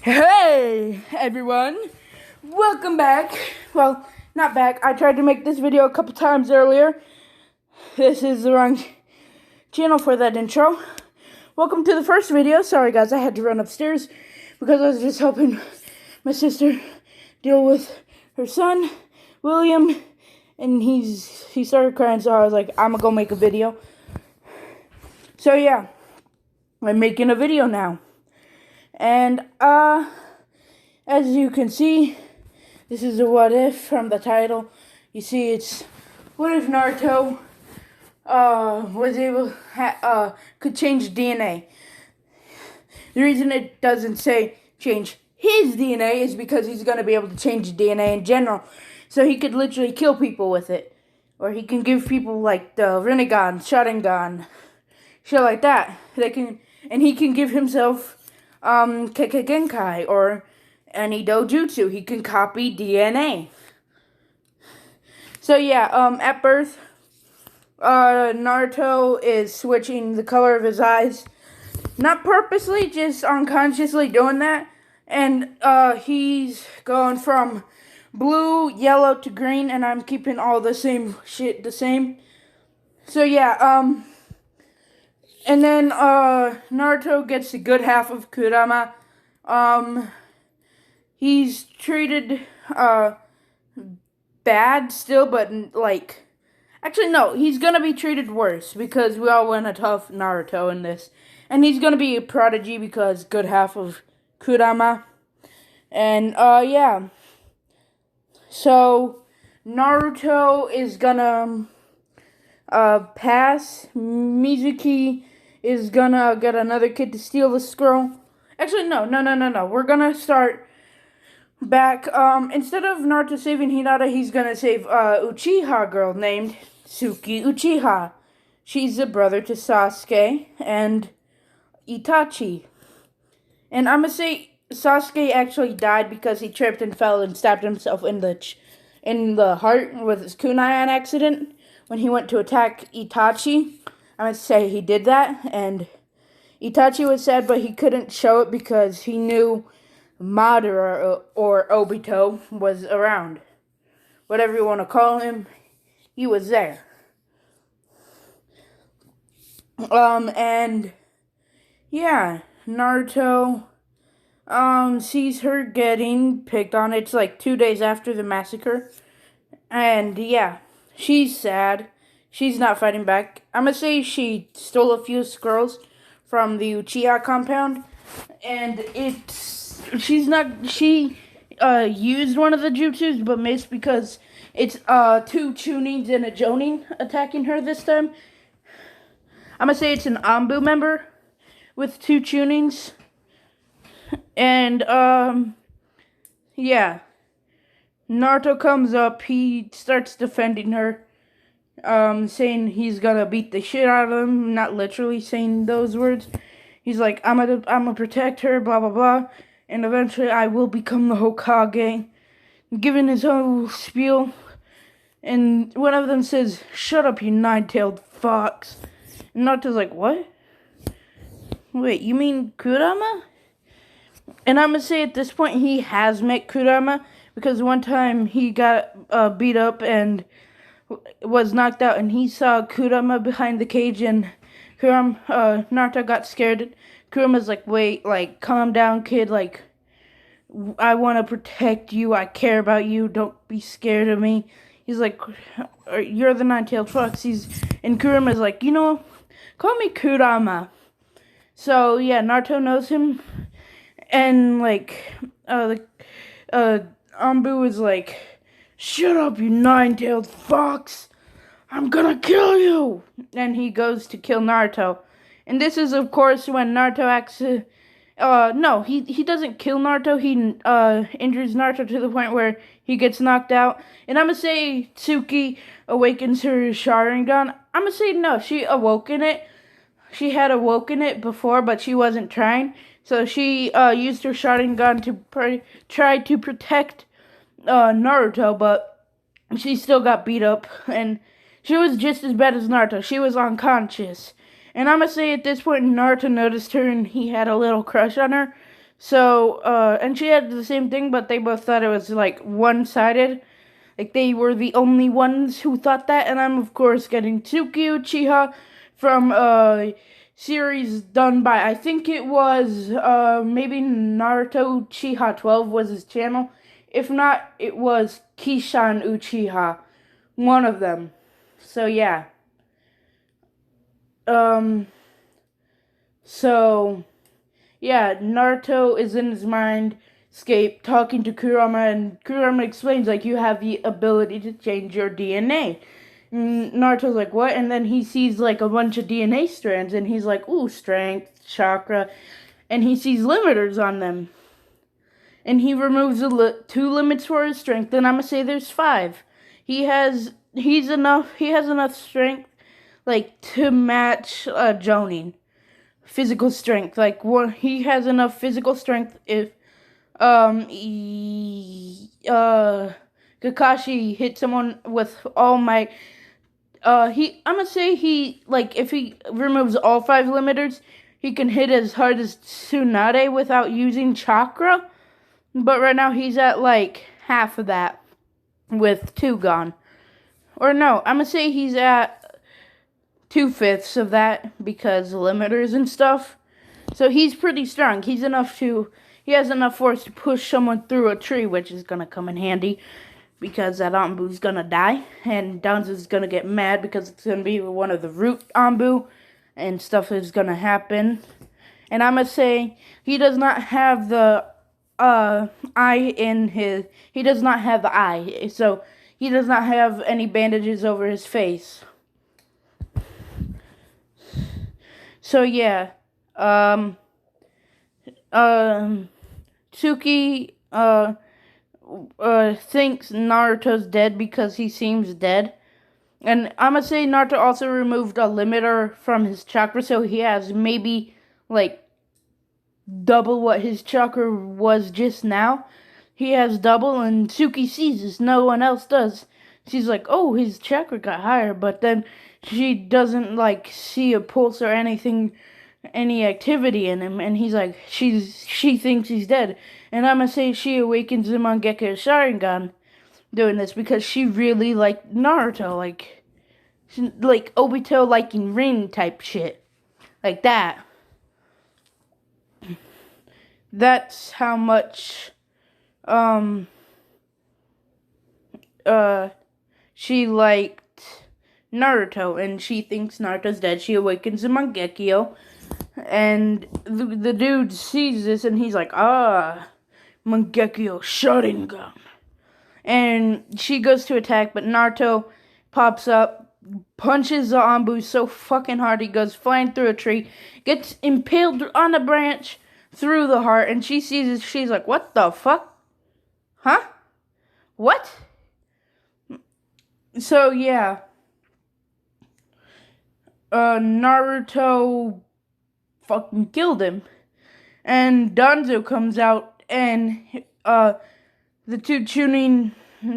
Hey everyone, welcome back. Well, not back. I tried to make this video a couple times earlier. This is the wrong channel for that intro. Welcome to the first video. Sorry guys, I had to run upstairs because I was just helping my sister deal with her son, William, and he started crying, so I was like, I'm gonna go make a video. So yeah, I'm making a video now. And, as you can see, this is a what if from the title. You see, it's, what if Naruto, could change DNA? The reason it doesn't say change his DNA is because he's gonna be able to change DNA in general. So he could literally kill people with it. Or he can give people, like, the Rinnegan, Sharingan, shit like that. And he can give himself Kekkei or any dojutsu. He can copy DNA. So yeah, at birth, Naruto is switching the color of his eyes. Not purposely, just unconsciously doing that. And he's going from blue, yellow to green, and I'm keeping all the same shit the same. So yeah, and then, Naruto gets the good half of Kurama. He's treated, bad still, but, like, actually, no, he's gonna be treated worse, because we all want a tough Naruto in this. And he's gonna be a prodigy, because good half of Kurama. And, yeah. So, Naruto is gonna, pass. Mizuki is gonna get another kid to steal the scroll. Actually, no. We're gonna start back. Instead of Naruto saving Hinata, he's gonna save Uchiha girl named Suki Uchiha. She's the brother to Sasuke and Itachi. And I'm gonna say Sasuke actually died because he tripped and fell and stabbed himself in the heart with his kunai on accident when he went to attack Itachi. I would say he did that, and Itachi was sad, but he couldn't show it because he knew Madara or Obito was around. Whatever you want to call him, he was there. And yeah, Naruto, sees her getting picked on. It's like 2 days after the massacre. And yeah, she's sad. She's not fighting back. I'm gonna say she stole a few scrolls from the Uchiha compound, and she used one of the jutsus, but missed because it's, 2 Chunins and a Jonin attacking her this time. I'm gonna say it's an Anbu member with 2 Chunins. And, yeah. Naruto comes up, he starts defending her. Saying he's gonna beat the shit out of him, not literally saying those words. He's like, I'm gonna protect her, blah, blah, blah, and eventually I will become the Hokage, giving his whole spiel, and one of them says, shut up, you nine-tailed fox, and Naruto's like, what? Wait, you mean Kurama? And I'm gonna say at this point, he has met Kurama, because one time he got, beat up and was knocked out, and he saw Kurama behind the cage, and Naruto got scared. Kurama's like, wait, like, calm down, kid, like, I want to protect you, I care about you, don't be scared of me. He's like, you're the nine-tailed fox. And Kurama's like, you know, call me Kurama. So, yeah, Naruto knows him, and, like, Anbu is like, shut up, you nine-tailed fox! I'm gonna kill you! And he goes to kill Naruto. And this is, of course, when Naruto no, he doesn't kill Naruto. He, injures Naruto to the point where he gets knocked out. And I'm gonna say Tsuki awakens her Sharingan. I'm gonna say no, she awoken it. She had awoken it before, but she wasn't trying. So she, used her Sharingan to try to protect Naruto, but she still got beat up, and she was just as bad as Naruto. She was unconscious. And I'm gonna say at this point, Naruto noticed her, and he had a little crush on her. So, and she had the same thing, but they both thought it was like one-sided. Like they were the only ones who thought that, and I'm of course getting Tsuki Uchiha from a series done by, I think it was maybe Naruto Uchiha 12 was his channel. If not, it was Kishan Uchiha, one of them. So yeah. Um so yeah, Naruto is in his mind scape talking to Kurama, and Kurama explains like you have the ability to change your DNA. And Naruto's like, what? And then he sees like a bunch of DNA strands, and he's like, ooh, strength, chakra, and he sees limiters on them. And he removes two limits for his strength, and I'm gonna say there's five. He has enough strength like to match Jonin physical strength. Like he has enough physical strength if Kakashi hit someone with all might. I'm gonna say he, like, if he removes all five limiters, he can hit as hard as Tsunade without using chakra. But right now he's at like half of that with two gone. Or no, I'm gonna say he's at 2/5 of that because limiters and stuff. So he's pretty strong. He has enough force to push someone through a tree, which is gonna come in handy because that Anbu's gonna die, and Danzo's gonna get mad because it's gonna be one of the root Anbu, and stuff is gonna happen. And I'm gonna say he does not have the eye in his. He does not have the eye, so he does not have any bandages over his face. So yeah, Tsuki thinks Naruto's dead because he seems dead. And I'm gonna say Naruto also removed a limiter from his chakra, so he has maybe like double what his chakra was just now. He has double, and Tsuki sees this. No one else does. She's like, oh, his chakra got higher, but then she doesn't like see a pulse or anything, any activity in him, and he's like, she thinks he's dead. And I'm gonna say she awakens him on Gekko's Sharingan doing this because she really liked Naruto, like Obito liking Rin type shit, like that. That's how much she liked Naruto, and she thinks Naruto's dead. She awakens him on Gekko, and the dude sees this, and he's like, Mangekyo Sharingan. And she goes to attack, but Naruto pops up, punches the Anbu so fucking hard he goes flying through a tree, gets impaled on a branch through the heart, and she sees it, she's like, what the fuck? Huh? What? So yeah. Naruto fucking killed him. And Danzo comes out, and the two Chunin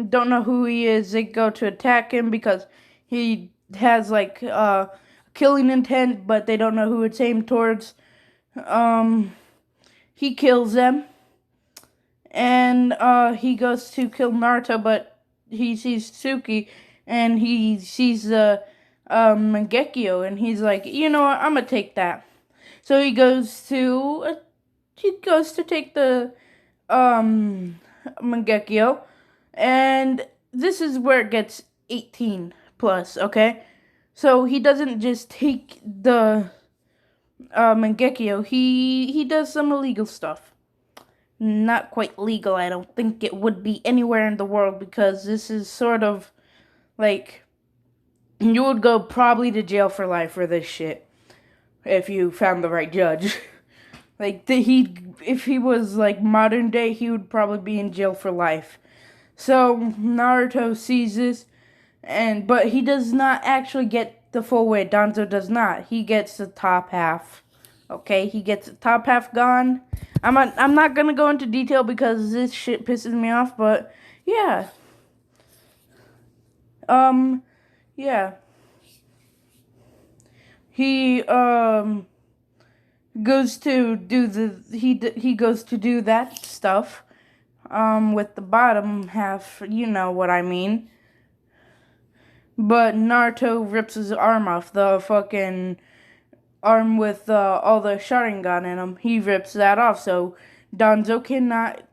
don't know who he is. They go to attack him because he has like killing intent, but they don't know who it's aimed towards. He kills them, and he goes to kill Naruto, but he sees Tsuki, and he sees the Mangekyo, and he's like, you know what, I'm gonna take that. So he goes to take the Mangekyo, and this is where it gets 18 plus, okay? So he doesn't just take the Mangekyo, he does some illegal stuff. Not quite legal, I don't think it would be anywhere in the world, because this is sort of like, you would go probably to jail for life for this shit if you found the right judge. Like, if he was like modern day, he would probably be in jail for life. So Naruto sees this, but he does not actually get the full way. Danzo does not. He gets the top half. Okay, he gets the top half gone. I'm not gonna go into detail because this shit pisses me off, but yeah. Yeah. He goes to do he goes to do that stuff with the bottom half, you know what I mean. But Naruto rips his arm off, the fucking arm with all the Sharingan in him. He rips that off, so Danzo cannot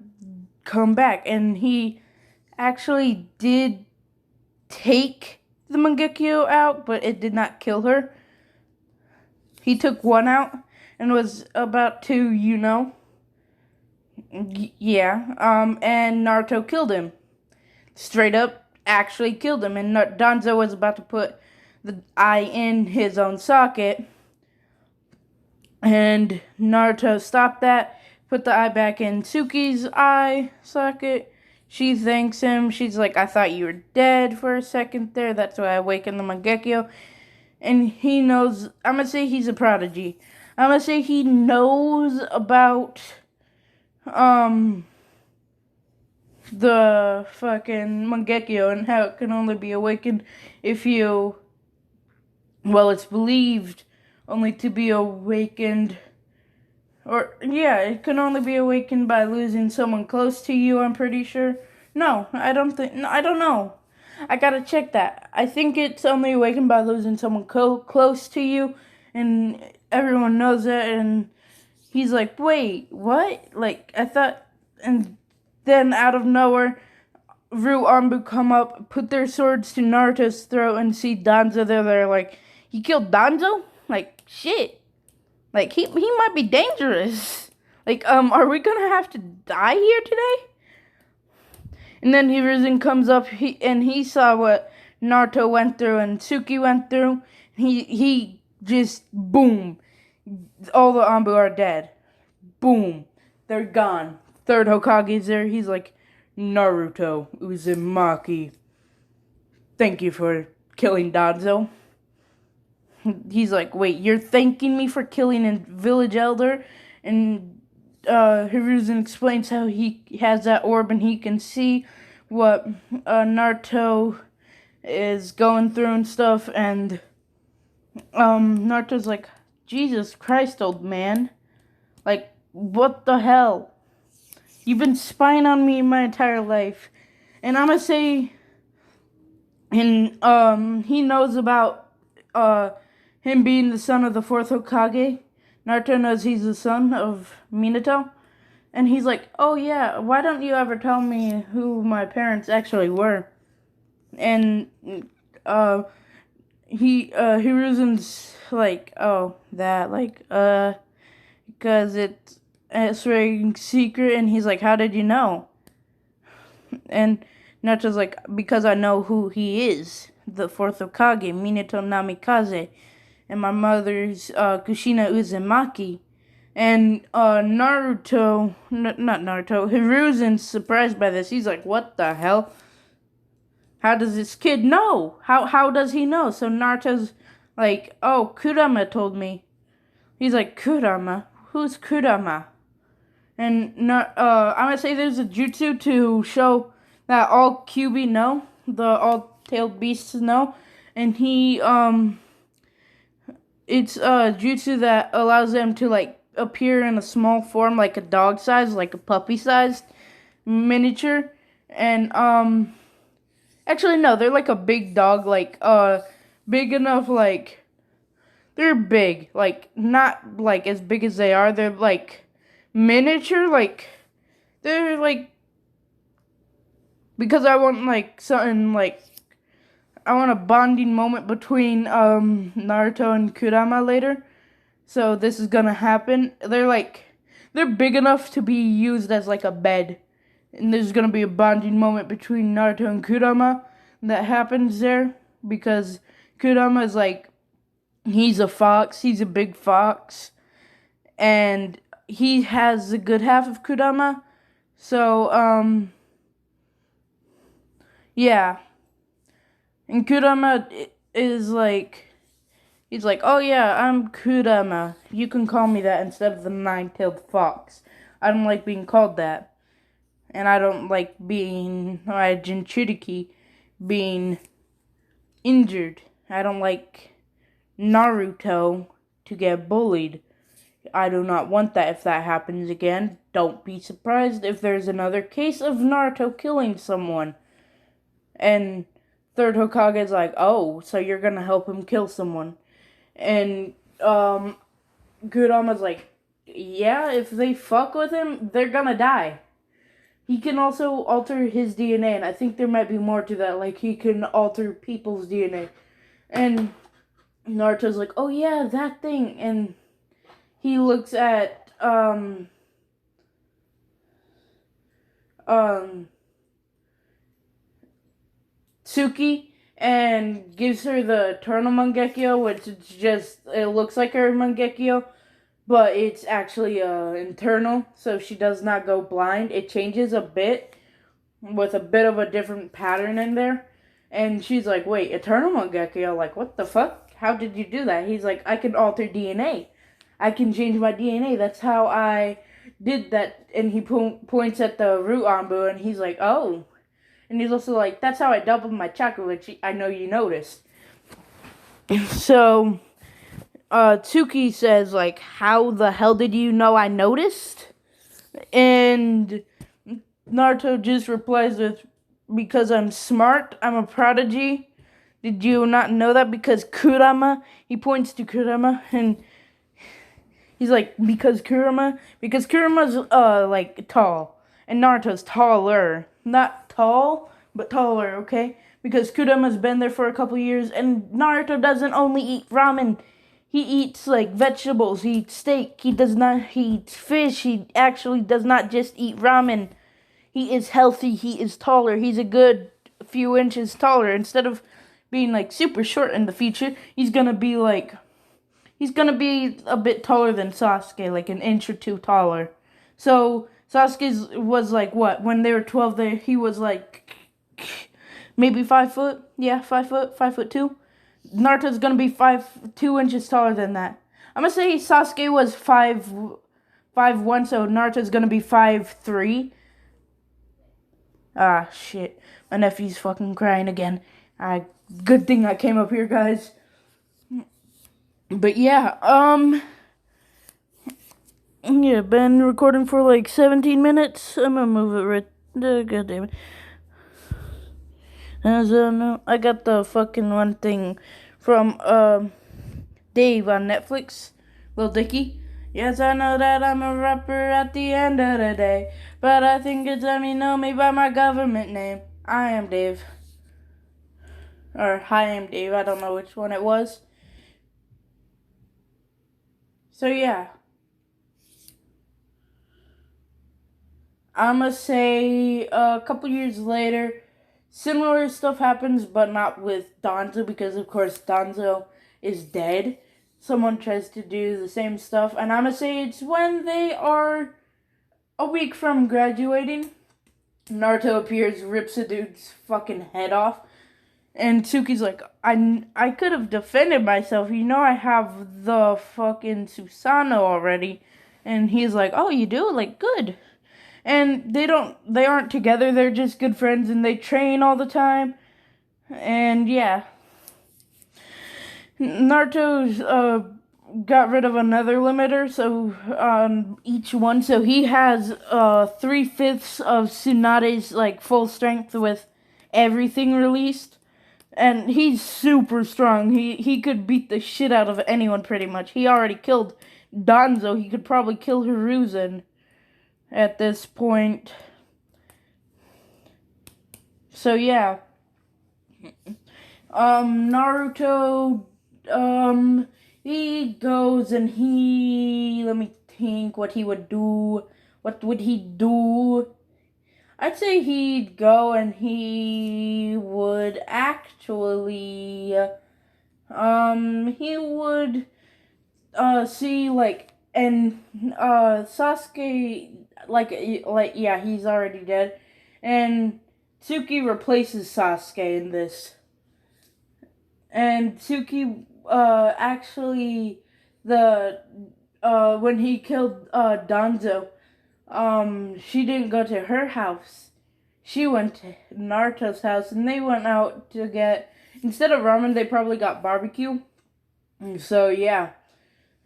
come back. And he actually did take the Mangekyo out, but it did not kill her. He took one out and was about to, yeah. And Naruto killed him. Straight up, actually killed him. And Danzo was about to put the eye in his own socket. And Naruto stopped that, put the eye back in Tsuki's eye socket. She thanks him. She's like, I thought you were dead for a second there. That's why I awakened the Mangekyo. And he knows, I'm going to say he's a prodigy. I'm going to say he knows about, the fucking Mangekyo and how it can only be awakened if you, well, it's believed only to be awakened, or, yeah, it can only be awakened by losing someone close to you, I'm pretty sure. No, I don't know. I gotta check that. I think it's only awakened by losing someone close to you, and everyone knows that, and he's like, wait, what? Like, I thought, and then out of nowhere, Ru Anbu come up, put their swords to Naruto's throat, and see Danzo there. They're like, he killed Danzo? Like, shit. Like, he might be dangerous. Like, are we gonna have to die here today? And then Hiruzen comes up, he saw what Naruto went through and Tsuki went through. He just, boom. All the Anbu are dead. Boom. They're gone. Third Hokage's there. He's like, Naruto Uzumaki, thank you for killing Danzo. He's like, wait, you're thanking me for killing a village elder? And Hiruzen explains how he has that orb and he can see what Naruto is going through and stuff. And Naruto's like, Jesus Christ, old man. Like, what the hell? You've been spying on me my entire life. And I'm gonna say, and he knows about him being the son of the fourth Hokage. Naruto knows he's the son of Minato. And he's like, oh yeah, why don't you ever tell me who my parents actually were? And Hiruzen's like, oh, that, like, because it's very secret. And he's like, how did you know? And Naruto's like, because I know who he is, the fourth Hokage, Minato Namikaze, and my mother's Kushina Uzumaki. And Naruto, not Naruto, Hiruzen's surprised by this. He's like, what the hell? How does this kid know? How does he know? So Naruto's like, oh, Kurama told me. He's like, Kurama? Who's Kurama? And I'm gonna say there's a jutsu to show that all Kyuubi know, the all-tailed beasts know, and it's a jutsu that allows them to, like, appear in a small form, like a dog size, like a puppy sized miniature. And actually no, they're like a big dog, like big enough, like, they're big, like, not like as big as they are, they're like miniature, like, they're like, because I want, like, something, like, I want a bonding moment between Naruto and Kurama later. So this is gonna happen. They're big enough to be used as like a bed. And there's gonna be a bonding moment between Naruto and Kurama that happens there. Because Kurama is like, he's a fox. He's a big fox. And he has the good half of Kurama. So, yeah. And Kurama is like, he's like, oh yeah, I'm Kurama. You can call me that instead of the nine-tailed fox. I don't like being called that. And I don't like being, Jinchuriki, being injured. I don't like Naruto to get bullied. I do not want that. If that happens again, don't be surprised if there's another case of Naruto killing someone. And third Hokage's like, oh, so you're gonna help him kill someone. And Kurama's like, yeah, if they fuck with him, they're gonna die. He can also alter his DNA, and I think there might be more to that. Like, he can alter people's DNA. And Naruto's like, oh yeah, that thing. And he looks at, Tsuki and gives her the Eternal Mangekyo, which is just, it looks like her Mangekyo, but it's actually internal, so she does not go blind. It changes a bit with a bit of a different pattern in there. And she's like, wait, Eternal Mangekyo? Like, what the fuck? How did you do that? He's like, I can alter DNA. I can change my DNA. That's how I did that. And he points at the root Anbu, and he's like, oh. And he's also like, that's how I doubled my chakra, which I know you noticed. So, Tsuki says, like, how the hell did you know I noticed? And Naruto just replies with, because I'm smart, I'm a prodigy. Did you not know that? Because Kurama, he points to Kurama, and he's like, because Kurama's, like, tall, and Naruto's taller. Not tall, but taller, okay? Because Kurama's been there for a couple years, and Naruto doesn't only eat ramen. He eats, like, vegetables. He eats steak. He eats fish. He actually does not just eat ramen. He is healthy. He is taller. He's a good few inches taller. Instead of being, like, super short in the future, he's gonna be a bit taller than Sasuke, like an inch or two taller. So Sasuke was like, what? When they were 12, he was like maybe 5 foot. Yeah, 5 foot, 5'2". Naruto's gonna be 2 inches taller than that. I'm gonna say Sasuke was 5'1", so Naruto's gonna be 5'3". Ah, shit. My nephew's fucking crying again. Good thing I came up here, guys. But yeah, yeah, been recording for like 17 minutes. I'm gonna move it right. God damn it. I got the fucking one thing from Dave on Netflix, Lil Dicky. Yes, I know that I'm a rapper at the end of the day, but I think it's time you know me by my government name. I am Dave. Or Hi, I'm Dave. I don't know which one it was. So yeah. I'ma say a couple years later, similar stuff happens, but not with Danzo, because of course Danzo is dead. Someone tries to do the same stuff, and I'ma say it's when they are a week from graduating. Naruto appears, rips a dude's fucking head off, and Tsuki's like, I could have defended myself. You know I have the fucking Susanoo already. And he's like, oh, you do? Like, good. And they aren't together, they're just good friends, and they train all the time. And yeah. Naruto's got rid of another limiter, so on each one, so he has 3/5 of Tsunade's like full strength with everything released. And he's super strong. He could beat the shit out of anyone pretty much. He already killed Danzo. He could probably kill Hiruzen at this point. So yeah. Naruto, he goes and let me think what he would do. What would he do? I'd say he'd go and he would actually, he would, see, like, and, Sasuke, yeah, he's already dead, and Tsuki replaces Sasuke in this, and Tsuki, actually, when he killed, Danzo, she didn't go to her house. She went to Naruto's house, and they went out to get, instead of ramen, they probably got barbecue. So, yeah.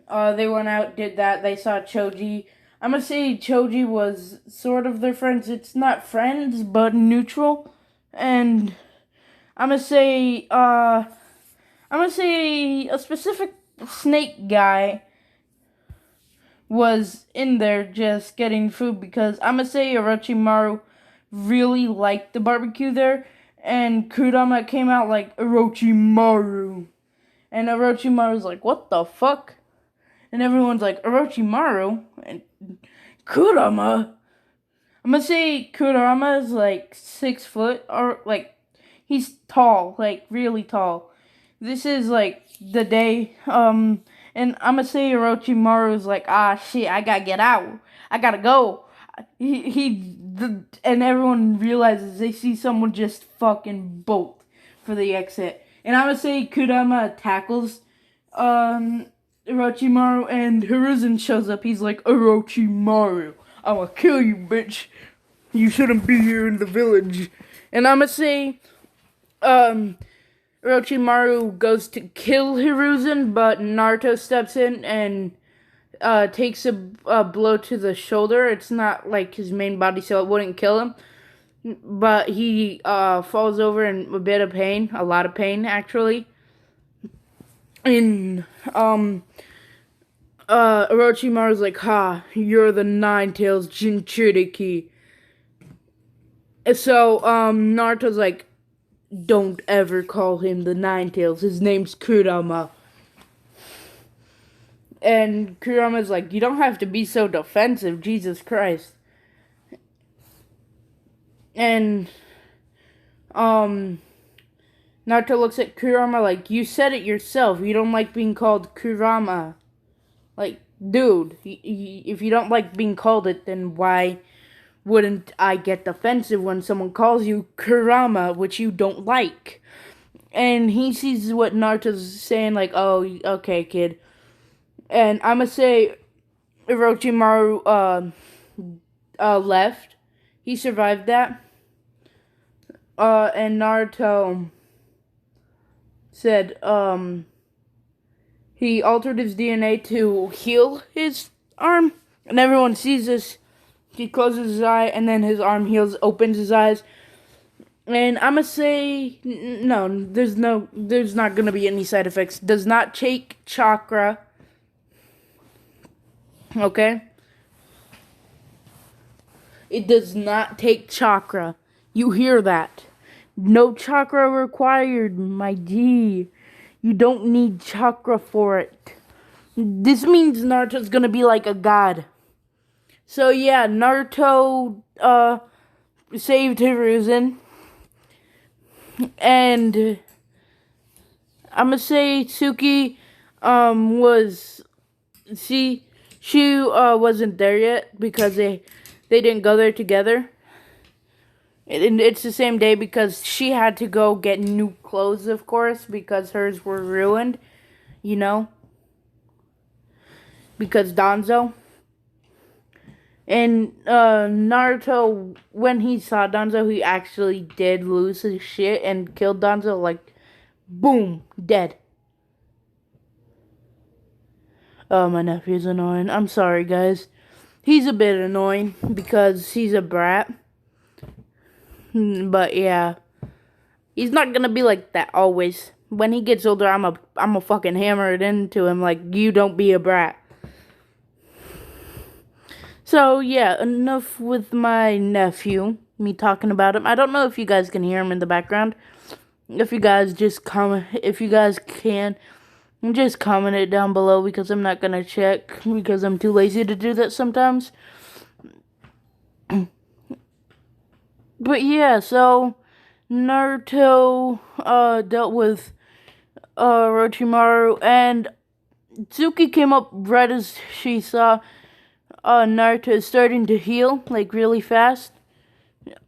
They went out, did that. They saw Choji. I'm gonna say Choji was sort of their friends. It's not friends, but neutral. And I'm gonna say, a specific snake guy was in there just getting food because I'm gonna say Orochimaru really liked the barbecue there, and Kurama came out like Orochimaru, and Orochimaru's like, what the fuck? And everyone's like, Orochimaru? And Kurama? I'm gonna say Kurama is like 6 foot, or like, he's tall, like really tall. This is like the day, and I'm gonna say Orochimaru is like, ah shit, I gotta get out. I gotta go. And everyone realizes they see someone just fucking bolt for the exit. And I'm gonna say Kurama tackles, Orochimaru, and Hiruzen shows up. He's like, Orochimaru, I'ma kill you, bitch. You shouldn't be here in the village. And I'ma say, Orochimaru goes to kill Hiruzen, but Naruto steps in and takes a blow to the shoulder. It's not like his main body, so it wouldn't kill him. But he falls over in a bit of pain, a lot of pain, actually. And Orochimaru's like, ha, you're the Nine-Tails Jinchuriki. So, Naruto's like, don't ever call him the Nine-Tails. His name's Kurama. And Kurama's like, you don't have to be so defensive, Jesus Christ. And, Naruto looks at Kurama like, you said it yourself. You don't like being called Kurama. Like, dude, if you don't like being called it, then why wouldn't I get defensive when someone calls you Kurama, which you don't like? And he sees what Naruto's saying, like, oh, okay, kid. And I'm gonna say Orochimaru left. He survived that. And Naruto said he altered his DNA to heal his arm. And everyone sees this. He closes his eye, and then his arm heals, opens his eyes. And I'm gonna say, no, there's not gonna be any side effects. Does not take chakra. Okay? It does not take chakra. You hear that? No chakra required, my G. You don't need chakra for it. This means Naruto's gonna be like a god. So yeah, Naruto saved Hiruzen. And I'm gonna say Tsuki was she wasn't there yet because they didn't go there together. And it's the same day because she had to go get new clothes, of course, because hers were ruined, you know, because Danzo. And Naruto, when he saw Danzo, he actually did lose his shit and killed Danzo, like, boom, dead. Oh, my nephew's annoying. I'm sorry, guys. He's a bit annoying because he's a brat. But yeah, he's not gonna be like that always. When he gets older, I'm a fucking hammer it into him like, you don't be a brat. So yeah, enough with my nephew, me talking about him. I don't know if you guys can hear him in the background. If you guys can, just comment it down below because I'm not gonna check because I'm too lazy to do that sometimes. But yeah, so Naruto dealt with Orochimaru, and Tsuki came up right as she saw Naruto is starting to heal, like, really fast.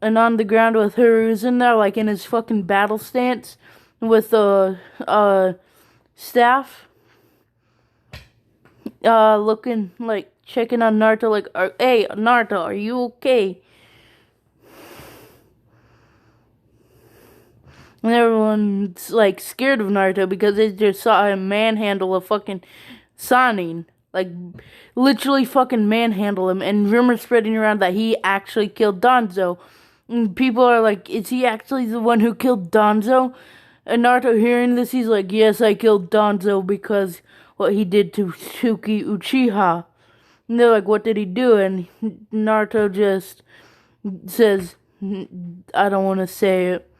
And on the ground with Hiruzen there, like, in his fucking battle stance with the staff. Looking, like, checking on Naruto, like, hey, Naruto, are you okay? And everyone's, like, scared of Naruto because they just saw him manhandle a fucking Sanin. Like, literally fucking manhandle him, and rumors spreading around that he actually killed Danzo. And people are like, is he actually the one who killed Danzo? And Naruto hearing this, he's like, yes, I killed Danzo because what he did to Tsuki Uchiha. And they're like, what did he do? And Naruto just says, I don't want to say it.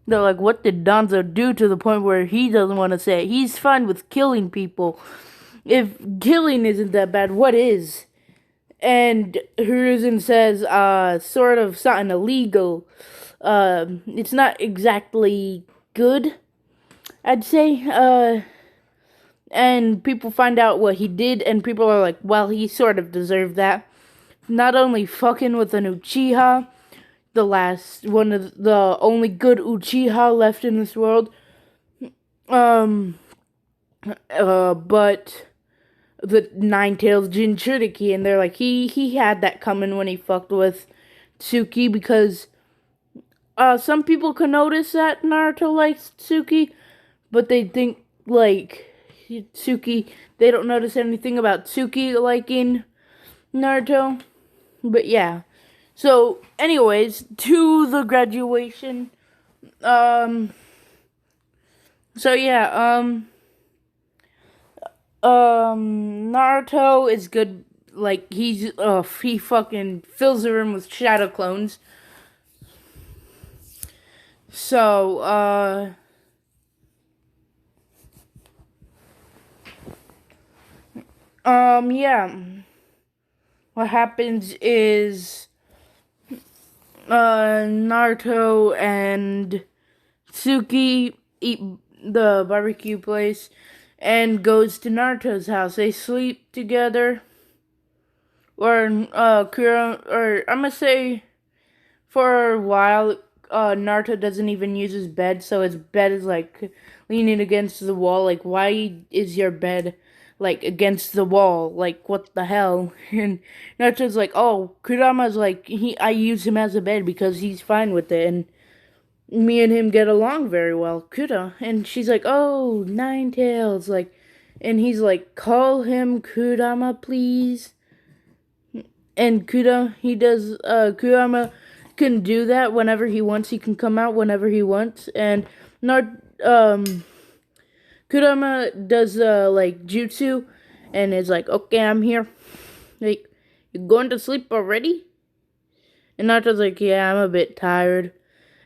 They're like, what did Danzo do, to the point where he doesn't want to say it? He's fine with killing people. If killing isn't that bad, what is? And Hiruzen says, sort of something illegal. It's not exactly good, I'd say. And people find out what he did, and people are like, well, he sort of deserved that. Not only fucking with an Uchiha, the last one of the only good Uchiha left in this world, but the Nine-Tails Jinchuriki, and they're like, he had that coming when he fucked with Tsuki, because some people can notice that Naruto likes Tsuki, but they think, like, Tsuki, they don't notice anything about Tsuki liking Naruto. But yeah. So, anyways, to the graduation. So yeah, Naruto is good. Like, he fucking fills the room with shadow clones. So, yeah. What happens is, Naruto and Tsuki eat the barbecue place and goes to Naruto's house. They sleep together. Or, Kuro, or I'm gonna say, for a while, Naruto doesn't even use his bed, so his bed is, like, leaning against the wall. Like, why is your bed, like, against the wall? Like, what the hell? And Naruto's like, oh, Kurama's like, I use him as a bed because he's fine with it, and me and him get along very well, Kura. And she's like, oh, Nine-Tails, like, and he's like, call him Kurama, please. And Kurama can do that whenever he wants. He can come out whenever he wants. And Kurama does, like, jutsu, and is like, okay, I'm here. Like, you going to sleep already? And Naruto's like, yeah, I'm a bit tired.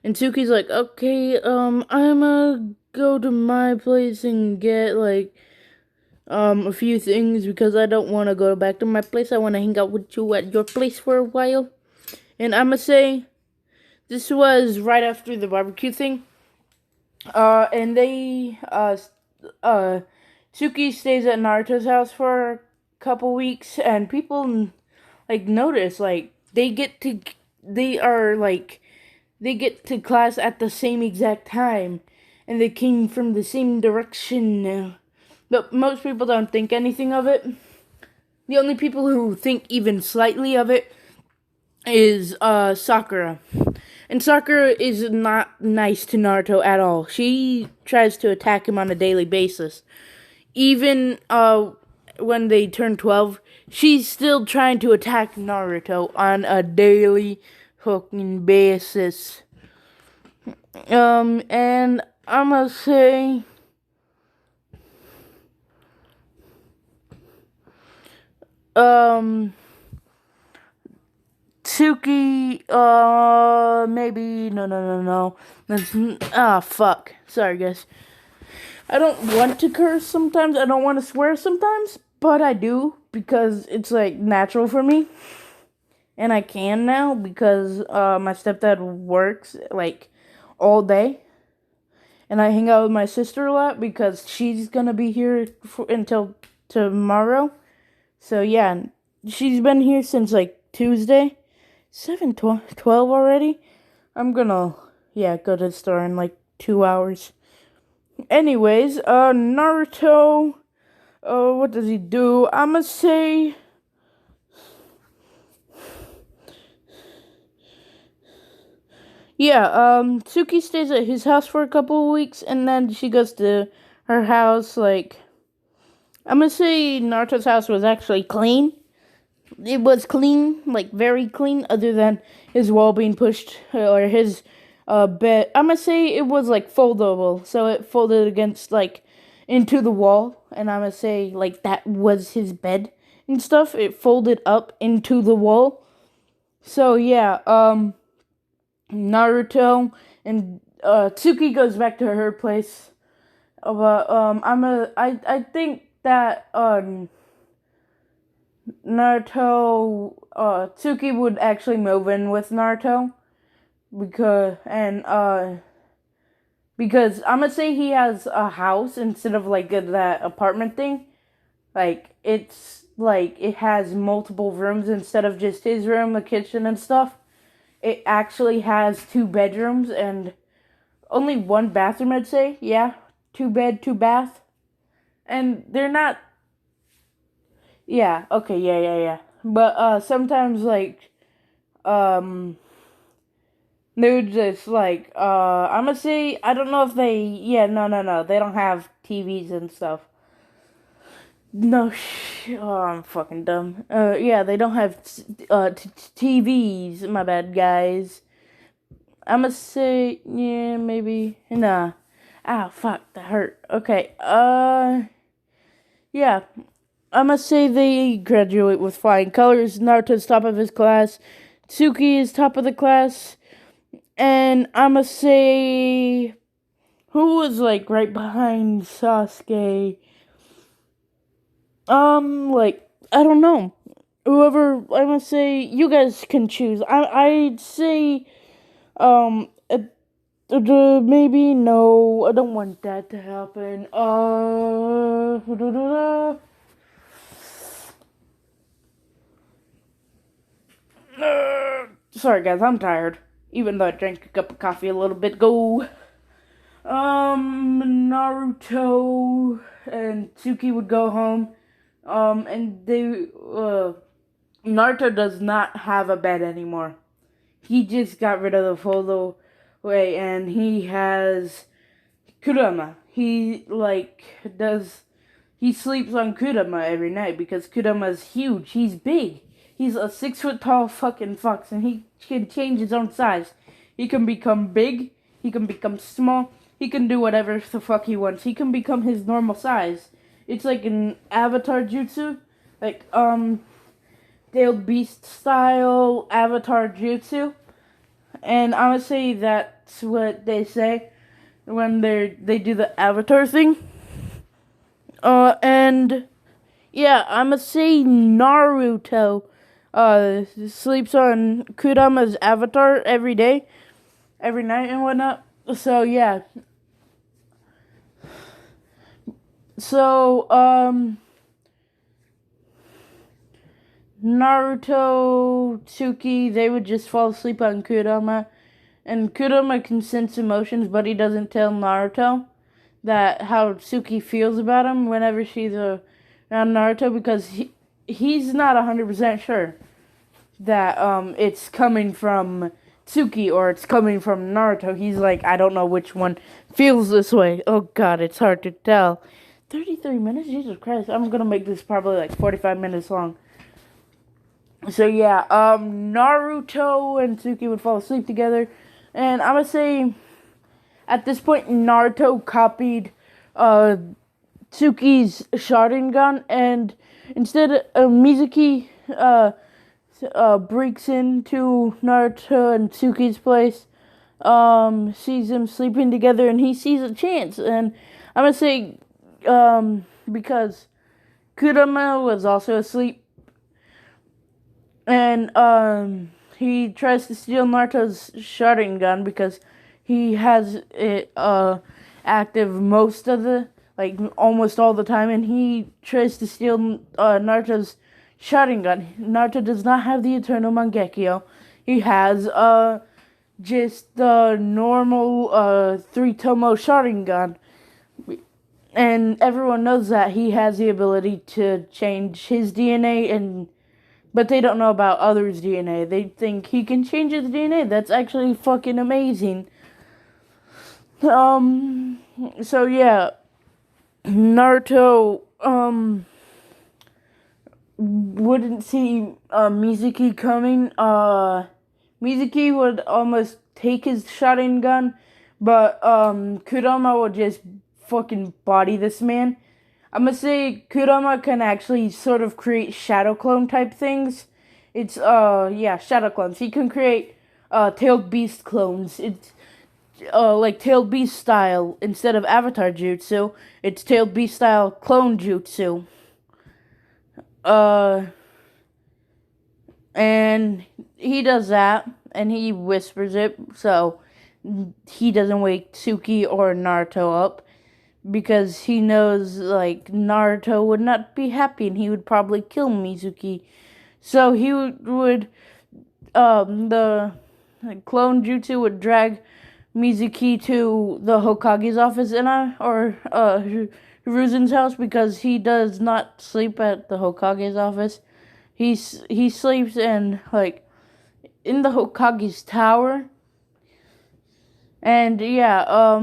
And Tsuki's like, okay, I'm gonna go to my place and get, like, a few things, because I don't want to go back to my place. I want to hang out with you at your place for a while. And I'm gonna say, this was right after the barbecue thing. And they, Tsuki stays at Naruto's house for a couple weeks, and people, like, notice, like, they get to class at the same exact time, and they came from the same direction. But most people don't think anything of it. The only people who think even slightly of it is Sakura. And Sakura is not nice to Naruto at all. She tries to attack him on a daily basis. Even when they turn 12, she's still trying to attack Naruto on a daily fucking basis. And I'm gonna say, Tsuki, maybe, no. That's, fuck. Sorry, guys. I don't want to curse sometimes. I don't want to swear sometimes, but I do, because it's, like, natural for me. And I can now, because, my stepdad works, like, all day. And I hang out with my sister a lot, because she's gonna be here until tomorrow. So, yeah, she's been here since, like, Tuesday. 12 already? I'm gonna, go to the store in, like, 2 hours. Anyways, Naruto, what does he do? I'ma say, Tsuki stays at his house for a couple of weeks, and then she goes to her house, like, I'm gonna say Naruto's house was actually clean. It was clean, like very clean, other than his wall being pushed or his bed. I'm gonna say it was like foldable, so it folded against like into the wall, and I'm gonna say like that was his bed and stuff. It folded up into the wall. So yeah, Naruto and Tsuki goes back to her place. But I think that Naruto, Tsuki would actually move in with Naruto because I'm gonna say he has a house instead of like that apartment thing. Like it's like it has multiple rooms instead of just his room, the kitchen and stuff. It actually has two bedrooms and only one bathroom. I'd say, yeah, two bed, two bath, and they're not. Yeah, okay, yeah. But sometimes like um they're just like I'm gonna say I don't know if they no they don't have TVs and stuff. No, oh, I'm fucking dumb. Yeah, they don't have TVs. My bad, guys. I'm gonna say yeah, maybe nah. Ah, fuck, that hurt. Okay, yeah. I'm gonna say they graduate with flying colors. Naruto's top of his class. Tsuki is top of the class. And I'm gonna say who was like right behind Sasuke? Like I don't know. Whoever I'm gonna say, you guys can choose. I'd say maybe no. I don't want that to happen. Sorry guys, I'm tired. Even though I drank a cup of coffee a little bit ago. Naruto and Tsuki would go home. And Naruto does not have a bed anymore. He just got rid of the photo way, and he has Kurama. He sleeps on Kurama every night because Kurama's huge. He's big. He's a 6 foot tall fucking fox, and he can change his own size. He can become big. He can become small. He can do whatever the fuck he wants. He can become his normal size. It's like an avatar jutsu. Like, Dale Beast style avatar jutsu. And I would say that's what they say when they do the avatar thing. And yeah, I'ma say Naruto sleeps on Kurama's avatar every day, every night and whatnot. So yeah. So Naruto, Tsuki, they would just fall asleep on Kurama. And Kurama can sense emotions, but he doesn't tell Naruto that how Tsuki feels about him whenever she's around Naruto because he's not 100% sure that it's coming from Tsuki or it's coming from Naruto. He's like, I don't know which one feels this way. Oh god, it's hard to tell. 33 minutes? Jesus Christ. I'm gonna make this probably like 45 minutes long. So yeah, Naruto and Tsuki would fall asleep together. And I'm gonna say at this point Naruto copied Tsuki's Sharingan, and instead Mizuki breaks into Naruto and Tsuki's place, sees them sleeping together, and he sees a chance. And I'm gonna say because Kurama was also asleep, and he tries to steal Naruto's Sharingan because he has it active most of the almost all the time, and he tries to steal Naruto's Sharingan. Naruto does not have the Eternal Mangekyo. He has just the normal 3-tomo Sharingan. And everyone knows that he has the ability to change his DNA, but they don't know about others' DNA. They think he can change his DNA. That's actually fucking amazing. So yeah, Naruto wouldn't see Mizuki coming. Mizuki would almost take his shotgun gun, but Kurama would just fucking body this man. I'm gonna say Kurama can actually sort of create shadow clone type things. It's yeah, shadow clones. He can create tailed beast clones. It's like tailed beast style instead of avatar jutsu. It's tailed beast style clone jutsu. Uh and he does that and he whispers it so he doesn't wake Tsuki or Naruto up because he knows like Naruto would not be happy and he would probably kill Mizuki. So he would the clone jutsu would drag Mizuki to the Hokage's office or Hiruzen's house because he does not sleep at the Hokage's office. He sleeps in like in the Hokage's tower. And yeah,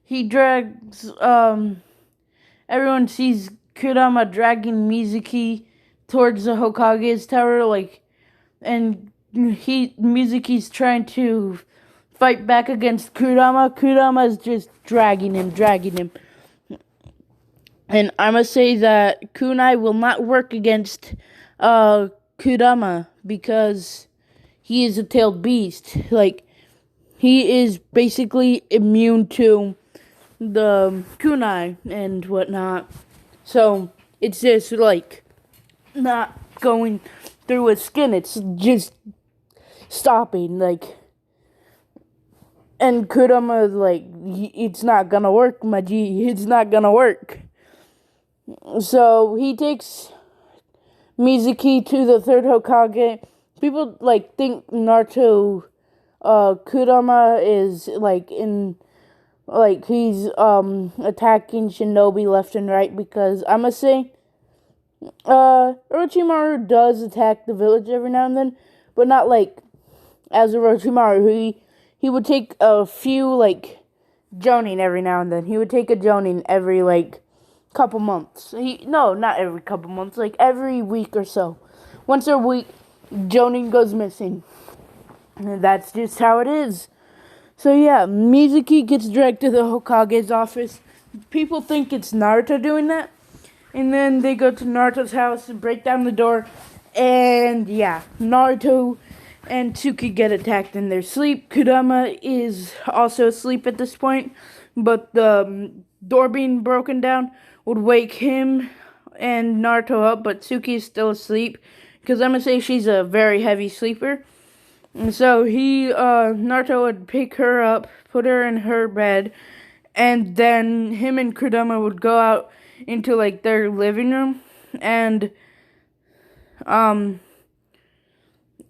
he drags everyone sees Kurama dragging Mizuki towards the Hokage's tower, like, and Mizuki's trying to fight back against Kurama. Kurama's just dragging him. And I must say that Kunai will not work against Kurama because he is a tailed beast. Like, he is basically immune to the kunai and whatnot. So it's just like not going through his skin. It's just stopping. Like, and Kurama like it's not gonna work, my G. It's not gonna work. So he takes Mizuki to the third Hokage. People like think Naruto Kurama is like in like he's attacking shinobi left and right because I must say Orochimaru does attack the village every now and then, but not like as Orochimaru. He would take a few like jonin every now and then. He would take a jonin every like couple months. Not every couple months, like every week or so. Once a week jonin goes missing. And that's just how it is. So yeah, Mizuki gets dragged to the Hokage's office. People think it's Naruto doing that. And then they go to Naruto's house and break down the door. And yeah, Naruto and Tsuki get attacked in their sleep. Kurama is also asleep at this point. But the door being broken down would wake him and Naruto up. But Tsuki is still asleep. Because I'm going to say she's a very heavy sleeper. And so Naruto would pick her up, put her in her bed, and then him and Kurama would go out into, like, their living room, and,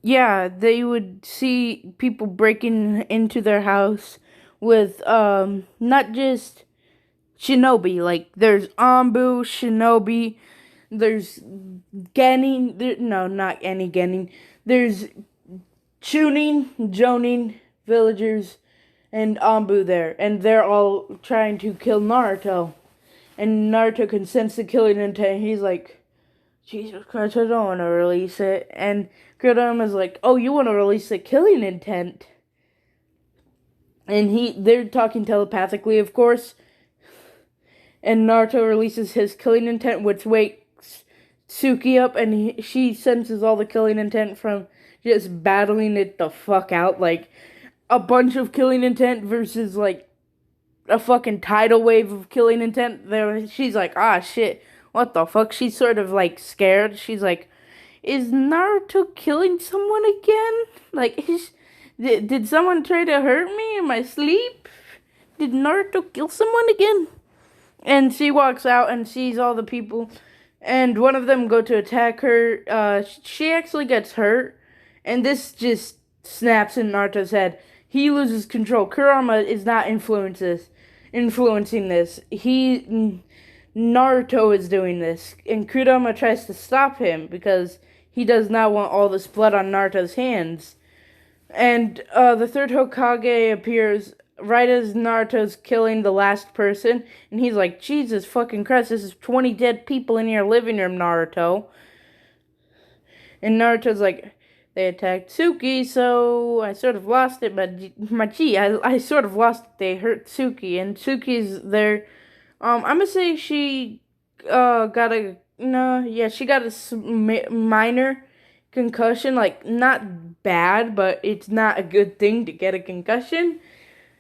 yeah, they would see people breaking into their house with, not just shinobi, like, there's Anbu, shinobi, there's Genin, not any Genin, there's Chunin, Jonin, villagers, and Anbu there. And they're all trying to kill Naruto. And Naruto can sense the killing intent. He's like, Jesus Christ, I don't want to release it. And Kurama's like, oh, you want to release the killing intent? And they're talking telepathically, of course. And Naruto releases his killing intent, which wakes Tsuki up. And she senses all the killing intent from just battling it the fuck out, like, a bunch of killing intent versus, like, a fucking tidal wave of killing intent. There, she's like, ah, shit, what the fuck? She's sort of, like, scared. She's like, is Naruto killing someone again? Like, did someone try to hurt me in my sleep? Did Naruto kill someone again? And she walks out and sees all the people, and one of them go to attack her. She actually gets hurt. And this just snaps in Naruto's head. He loses control. Kurama is not influencing this. Naruto is doing this. And Kurama tries to stop him because he does not want all this blood on Naruto's hands. And the third Hokage appears right as Naruto's killing the last person, and he's like, Jesus fucking Christ, this is 20 dead people in your living room, Naruto. And Naruto's like, they attacked Suki, so I sort of lost it, but my chi, I sort of lost it. They hurt Suki, and Suki's there. I'm gonna say she got a no, yeah, she got a minor concussion, like not bad, but it's not a good thing to get a concussion.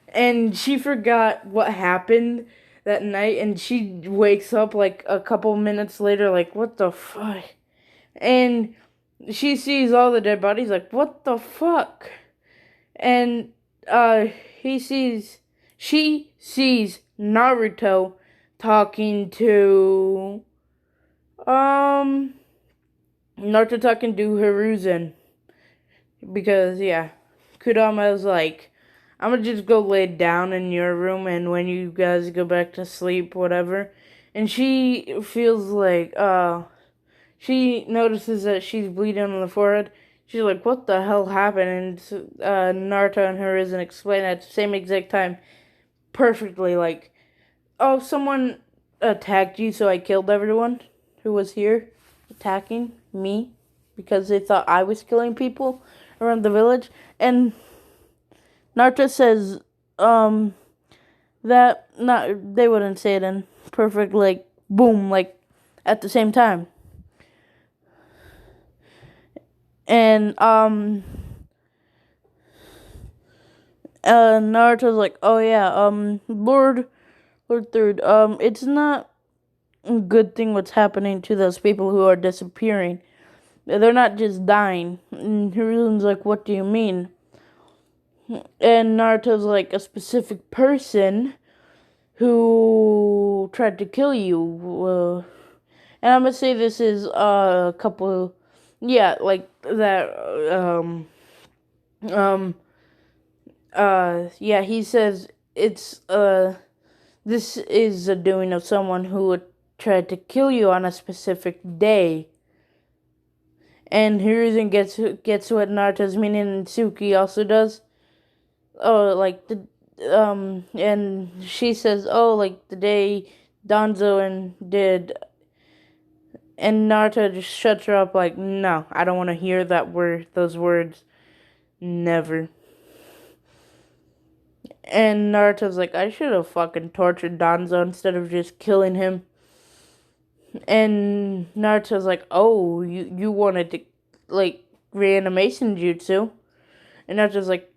And she forgot what happened that night, and she wakes up like a couple minutes later, like, what the fuck? And she sees all the dead bodies, like, what the fuck? And he sees she sees Naruto talking to Naruto talking to Hiruzen, because yeah, Kurama's like, I'm gonna just go lay down in your room, and when you guys go back to sleep, whatever. And she feels like she notices that she's bleeding on the forehead. She's like, what the hell happened? And Naruto and Hiruzen explain at the same exact time perfectly, like, oh, someone attacked you, so I killed everyone who was here attacking me because they thought I was killing people around the village. And Naruto says, that not they wouldn't say it in perfect, like, boom, like, at the same time. And Naruto's like, oh yeah, Lord Third, it's not a good thing what's happening to those people who are disappearing. They're not just dying. And Hiruzen's like, what do you mean? And Naruto's like, a specific person who tried to kill you. And I'm gonna say this is a couple, yeah, like that. Yeah, he says it's this is a doing of someone who would try to kill you on a specific day. And Hiruzen gets what Naruto's meaning, and Suki also does. Oh, like the and she says, oh, like the day Danzo and did, and Naruto just shuts her up, like, no, I don't want to hear those words, never. And Naruto's like, I should have fucking tortured Danzo instead of just killing him. And Naruto's like, oh, you wanted to, like, reanimation jutsu. And Naruto's like,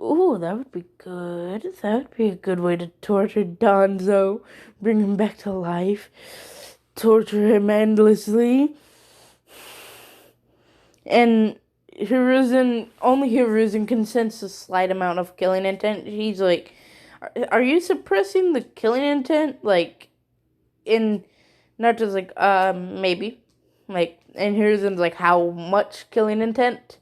ooh, that would be good. That would be a good way to torture Danzo. Bring him back to life. Torture him endlessly. And only Hiruzen can sense a slight amount of killing intent. He's like, are you suppressing the killing intent? Like, in Naruto's like, maybe. Like, and Hiruzen's like, how much killing intent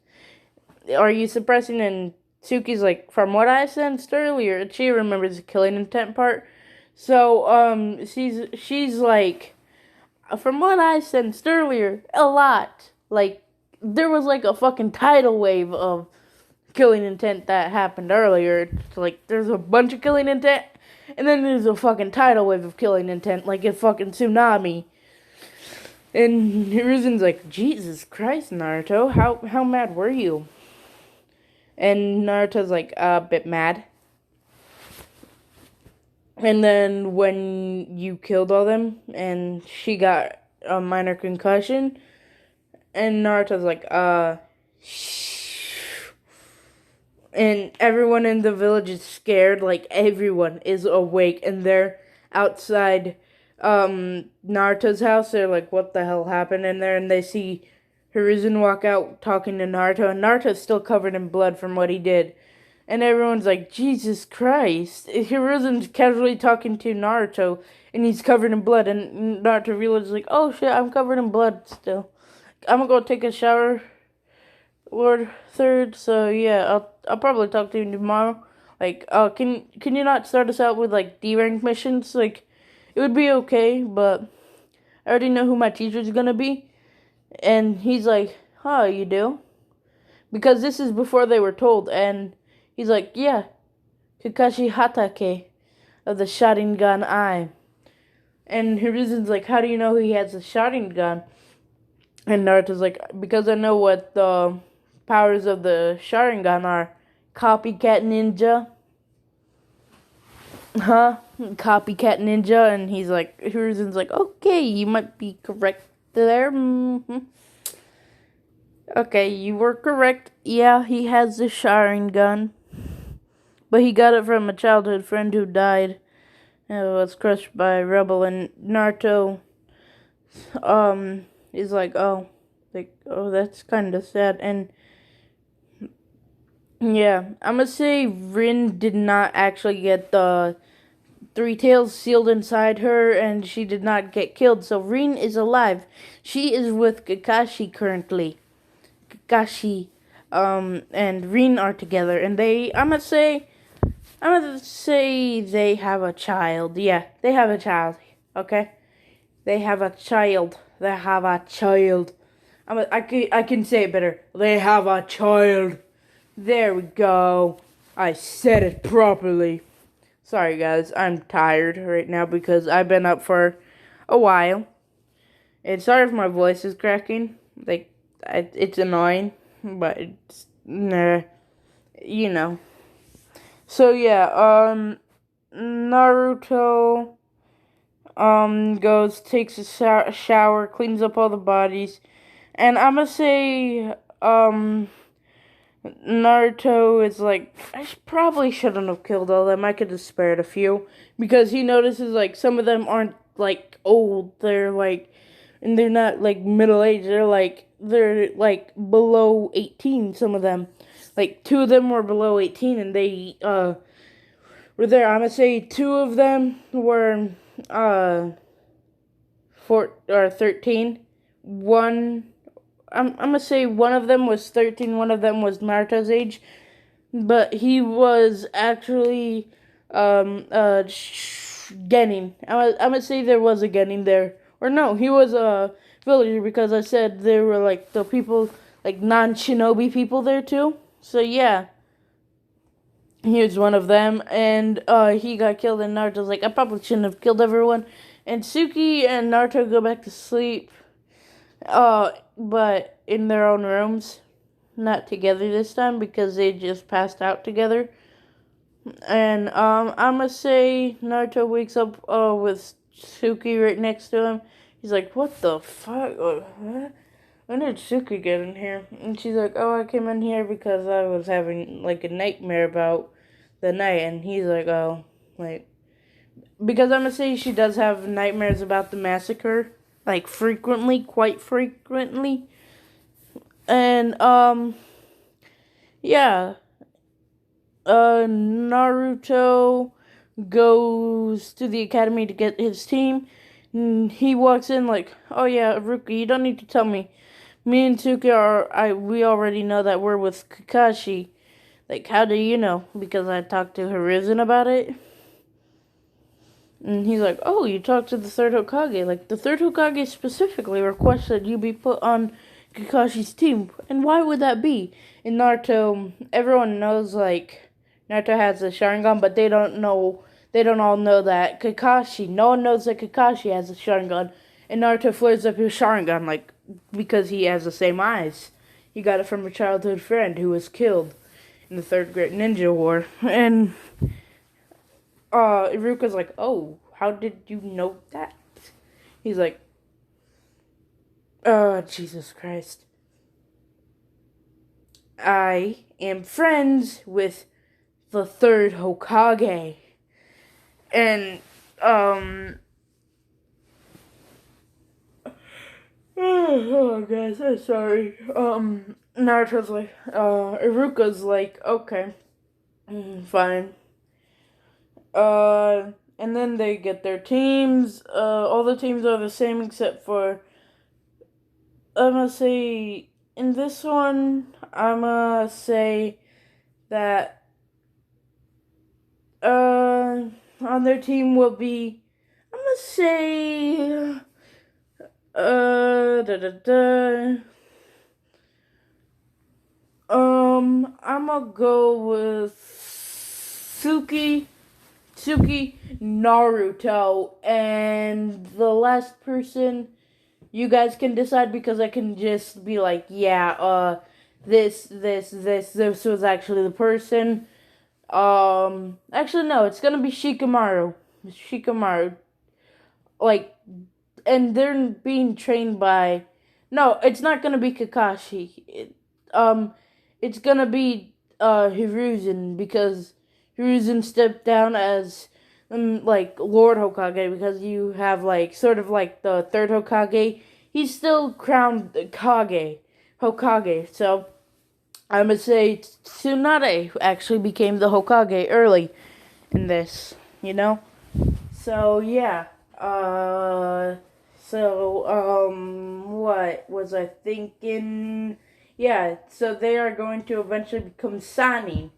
are you suppressing? And Tsuki's like, from what I sensed earlier, she remembers the killing intent part. So, she's like, from what I sensed earlier, a lot. Like, there was like a fucking tidal wave of killing intent that happened earlier. It's like, there's a bunch of killing intent, and then there's a fucking tidal wave of killing intent, like a fucking tsunami. And Hiruzen's like, Jesus Christ, Naruto, how mad were you? And Naruto's like, a bit mad. And then when you killed all them, and she got a minor concussion, and Naruto's like, and everyone in the village is scared, like, everyone is awake, and they're outside, Naruto's house. They're like, what the hell happened in there? And they see Hiruzen walk out talking to Naruto, and Naruto's still covered in blood from what he did. And everyone's like, Jesus Christ. Hiruzen's casually talking to Naruto, and he's covered in blood. And Naruto realizes, like, oh shit, I'm covered in blood still. I'm gonna go take a shower, Lord Third. So yeah, I'll probably talk to you tomorrow. Like, can you not start us out with, like, D-rank missions? Like, it would be okay, but I already know who my teacher's gonna be. And he's like, oh, you do? Because this is before they were told, and he's like, yeah. Kakashi Hatake of the Sharingan Eye. And Hiruzen's like, how do you know he has a Sharingan? And Naruto's like, because I know what the powers of the Sharingan are. Copycat ninja. Huh? Copycat ninja. And he's like, Hiruzen's like, okay, you might be correct there. Mm-hmm. Okay, you were correct. Yeah, he has the Sharingan. But he got it from a childhood friend who died. And was crushed by a rebel. And Naruto, is like, oh, that's kind of sad. And yeah, I'm gonna say Rin did not actually get the three tails sealed inside her, and she did not get killed. So Rin is alive. She is with Kakashi currently. Kakashi, and Rin are together, and I'm gonna say they have a child. Yeah, they have a child. Okay, they have a child. They have a child. I can say it better. They have a child. There we go. I said it properly. Sorry, guys. I'm tired right now because I've been up for a while. And sorry if my voice is cracking. It's annoying, but it's nah, you know. So yeah, Naruto goes, takes a shower, cleans up all the bodies, and I'ma say Naruto is like, probably shouldn't have killed all of them. I could have spared a few. Because he notices, like, some of them aren't, like, old. They're, like, and they're not, like, middle-aged. They're, like, below 18, some of them. Like, two of them were below 18, and they, were there. I'm gonna say two of them were, 13. I'm gonna say one of them was 13, one of them was Naruto's age, but he was actually Genin. I'm gonna say there was a Genin there, or no, he was a villager because I said there were like the people, like non-shinobi people there too. So yeah, he was one of them, and he got killed. And Naruto's like, I probably shouldn't have killed everyone. And Suki and Naruto go back to sleep. But in their own rooms, not together this time because they just passed out together. And I'ma say Naruto wakes up with Suki right next to him. He's like, "What the fuck? When did Suki get in here?" And she's like, "Oh, I came in here because I was having like a nightmare about the night." And he's like, "Oh, like." Because I'm gonna say she does have nightmares about the massacre, like frequently, quite frequently. And yeah. Naruto goes to the academy to get his team. And he walks in like, "Oh yeah, Ruki, you don't need to tell me. Me and Tsuki we already know that we're with Kakashi. Like, how do you know? Because I talked to Hiruzen about it." And he's like, "Oh, you talked to the third Hokage. Like, the third Hokage specifically requested you be put on Kakashi's team. And why would that be?" In Naruto, everyone knows, like, Naruto has a Sharingan, but they don't all know that no one knows that Kakashi has a Sharingan. And Naruto flares up his Sharingan, like, because he has the same eyes. He got it from a childhood friend who was killed in the Third Great Ninja War. And Iruka's like, "Oh, how did you know that?" He's like, "Oh, Jesus Christ. I am friends with the third Hokage." And, oh, guys, I'm sorry. Naruto's like, Iruka's like, "Okay, fine." And then they get their teams. All the teams are the same except for, I'm gonna say, in this one, I'm gonna say that, on their team will be, I'm gonna say, I'm gonna go with Tsuki, Naruto, and the last person you guys can decide, because I can just be like, yeah, this was actually the person. Actually no, it's gonna be Shikamaru. Shikamaru, like, and they're being trained by. No, it's not gonna be Kakashi. It's gonna be Hiruzen, because Hiruzen stepped down as like Lord Hokage, because you have like sort of like the third Hokage. He's still crowned Hokage. So I'm gonna say Tsunade actually became the Hokage early in this. You know. So yeah. What was I thinking? Yeah, so they are going to eventually become Sani,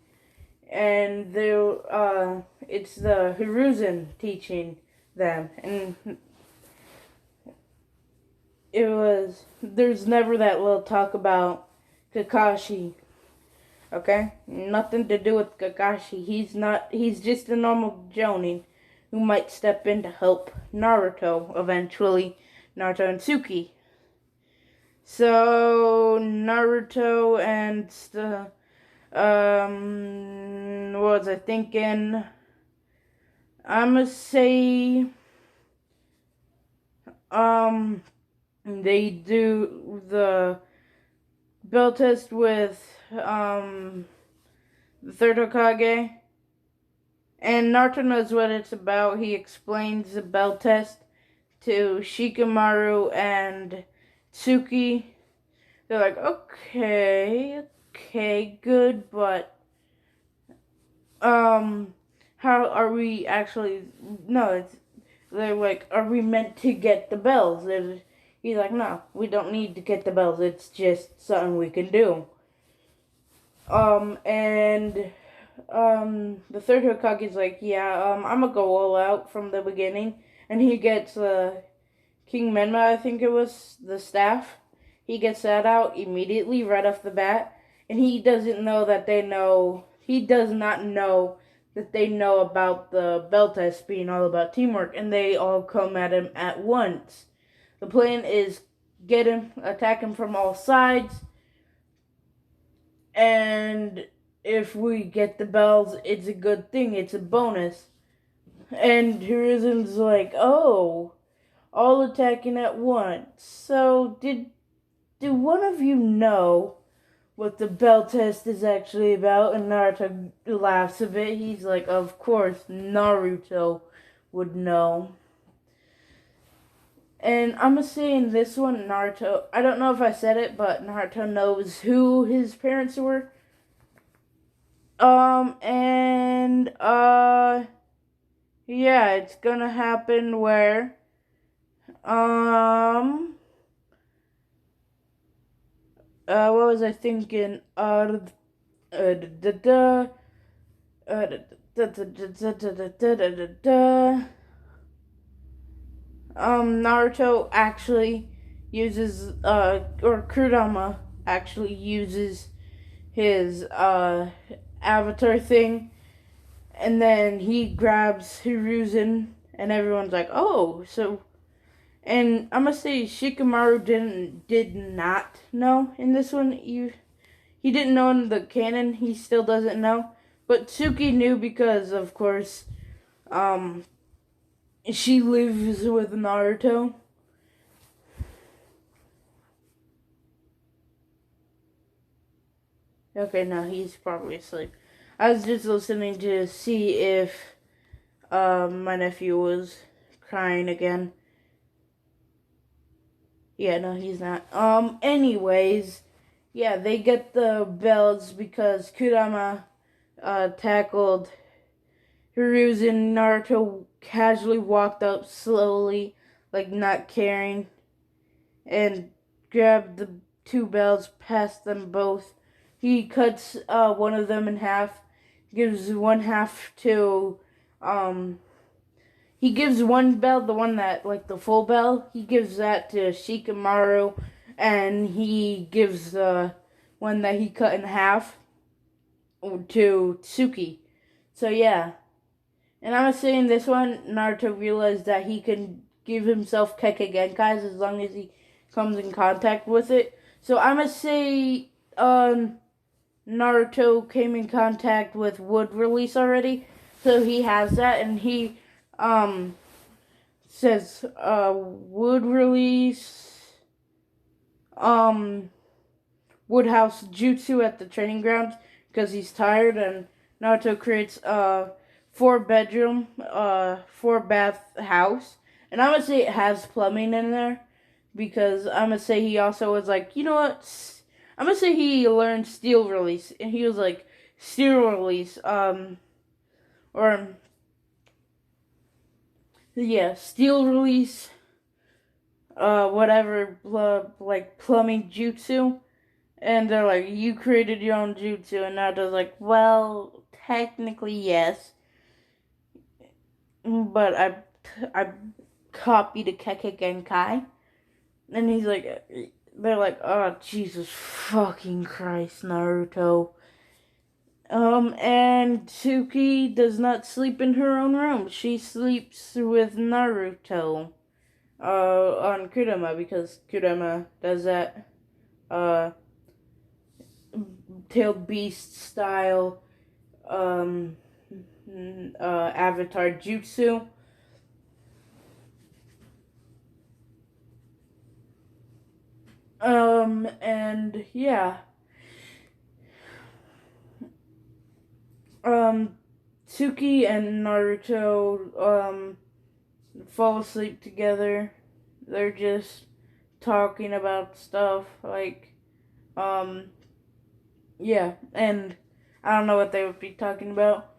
and it's the Hiruzen teaching them, and there's never that little talk about Kakashi, okay? Nothing to do with Kakashi. He's just a normal Jonin who might step in to help Naruto eventually. Naruto and Tsuki. So Naruto and what was I thinking? I'ma say they do the bell test with the third Hokage. And Naruto knows what it's about. He explains the bell test to Shikamaru and Tsuki. They're like, okay, good, but how are we actually? No, they're like, are we meant to get the bells? He's like, no, we don't need to get the bells. It's just something we can do. And the third Hokage's like, yeah, I'm gonna go all out from the beginning, and he gets King Menma, I think it was, the staff. He gets that out immediately, right off the bat, and he doesn't know that they know. He does not know that they know about the bell test being all about teamwork, and they all come at him at once. The plan is get him, attack him from all sides, and if we get the bells, it's a good thing. It's a bonus. And Hiruzen's like, oh, all attacking at once. So do one of you know what the bell test is actually about? And Naruto laughs a bit. He's like, of course, Naruto would know. And I'm gonna say in this one, Naruto, I don't know if I said it, but Naruto knows who his parents were. Yeah, it's gonna happen where, what was I thinking? Naruto actually uses, or Kurama actually uses his, avatar thing, and then he grabs Hiruzen, and everyone's like, oh, so, and I'm gonna say Shikamaru did not know in this one. He didn't know in the canon, he still doesn't know, but Tsuki knew because, of course, she lives with Naruto. Okay, no, he's probably asleep. I was just listening to see if my nephew was crying again. Yeah, no, he's not. Anyways, yeah, they get the bells because Kurama tackled Hiruzen. Naruto casually walked up slowly, like not caring, and grabbed the two bells, passed them both. He cuts one of them in half, gives one half to, he gives one bell, the one that, like the full bell, he gives that to Shikamaru, and he gives the one that he cut in half to Tsuki. So yeah. And I'm saying this one, Naruto realized that he can give himself Kekkei Genkais as long as he comes in contact with it. So I'm gonna say Naruto came in contact with wood release already. So he has that, and he um says wood release woodhouse jutsu at the training grounds because he's tired, and Naruto creates a 4 bedroom, 4 bath house. And I'm gonna say it has plumbing in there because I'm gonna say he also was like, you know what? I'm gonna say he learned steel release, and he was like, steel release, or yeah, steel release, whatever, like plumbing jutsu. And they're like, you created your own jutsu, and Naruto's like, well, technically yes, but I copied a Kekkei Genkai. And he's like, they're like, oh Jesus fucking Christ, Naruto. And Tsuki does not sleep in her own room. She sleeps with Naruto, on Kurama because Kurama does that, tailed beast style, avatar jutsu. And yeah. Tsuki and Naruto, fall asleep together. They're just talking about stuff, like, yeah, and I don't know what they would be talking about.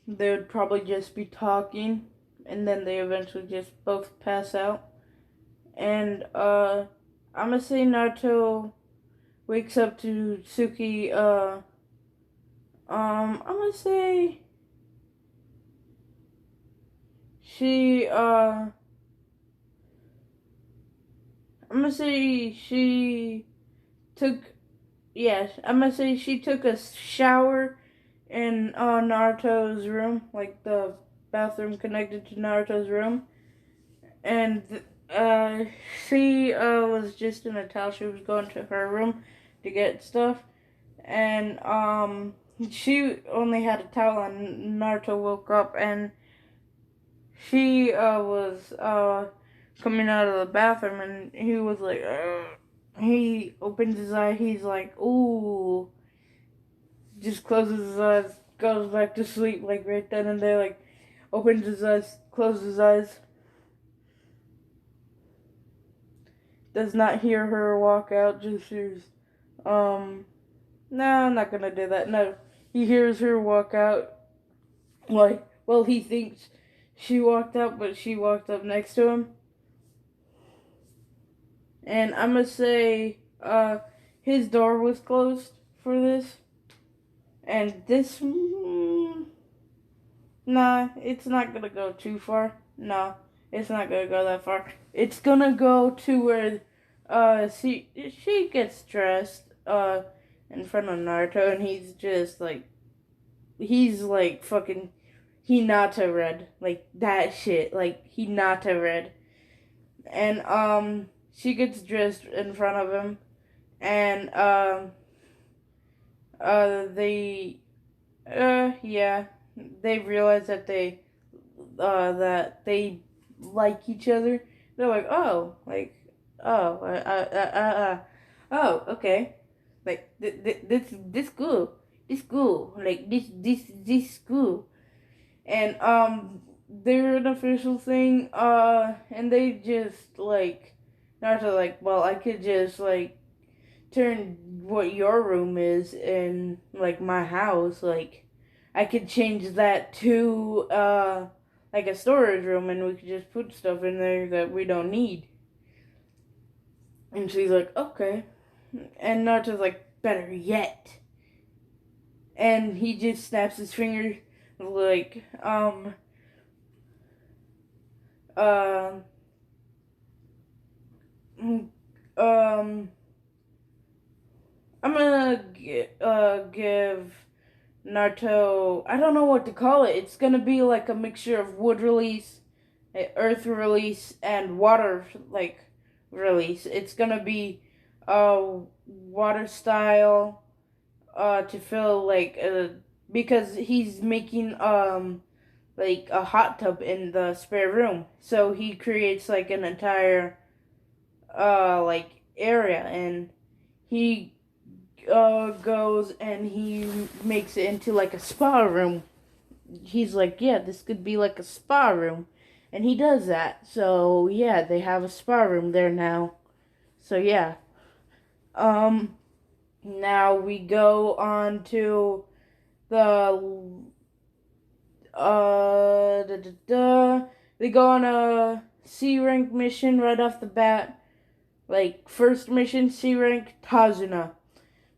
They would probably just be talking, and then they eventually just both pass out. And, I'm gonna say Naruto wakes up to Tsuki, I'm gonna say she, I'm gonna say she took, yeah, I'm gonna say she took a shower in Naruto's room, like the bathroom connected to Naruto's room, and she was just in a towel. She was going to her room to get stuff, and she only had a towel, and Naruto woke up, and she was coming out of the bathroom, and he was like, he opens his eye, he's like, ooh, just closes his eyes, goes back to sleep, like right then and there, like opens his eyes, closes his eyes, does not hear her walk out, just hears, no, I'm not gonna do that, no, he hears her walk out, like, well, he thinks she walked out, but she walked up next to him. And I'm gonna say his door was closed for this. And this, nah, it's not gonna go too far. No, it's not gonna go that far. It's gonna go to where she gets dressed in front of Naruto, and he's like fucking Hinata red, like that shit, like Hinata red. And she gets dressed in front of him, and they yeah, they realize that they like each other. They're like, oh, oh, oh, okay, like this cool, like this cool. And they're an official thing, and they just like, not to like, well, I could just like turn what your room is in like my house, like I could change that to like a storage room, and we could just put stuff in there that we don't need. And she's like, okay. And Naruto's like, better yet. And he just snaps his finger, like, um, I'm gonna give Naruto, I don't know what to call it. It's gonna be like a mixture of wood release, earth release, and water like release. It's gonna be water style to fill because he's making like a hot tub in the spare room. So he creates like an entire like area, and he goes and he makes it into like a spa room. He's like, yeah, this could be like a spa room. And he does that. So yeah, they have a spa room there now. So yeah. Um Now we go on to the da, da, da. They go on a C rank mission right off the bat. Like first mission, C rank, Tazuna.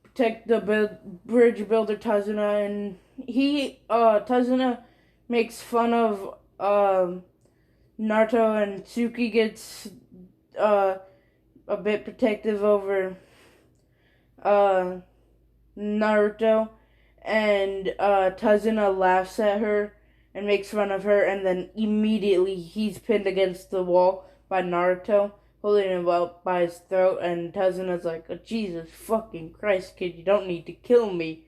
Protect the bridge builder Tazuna, and Tazuna makes fun of Naruto, and Tsuki gets uh a bit protective over uh Naruto, and Tazuna laughs at her and makes fun of her, and then immediately he's pinned against the wall by Naruto, holding him up by his throat, and Tazuna's like, oh, Jesus fucking Christ, kid, you don't need to kill me.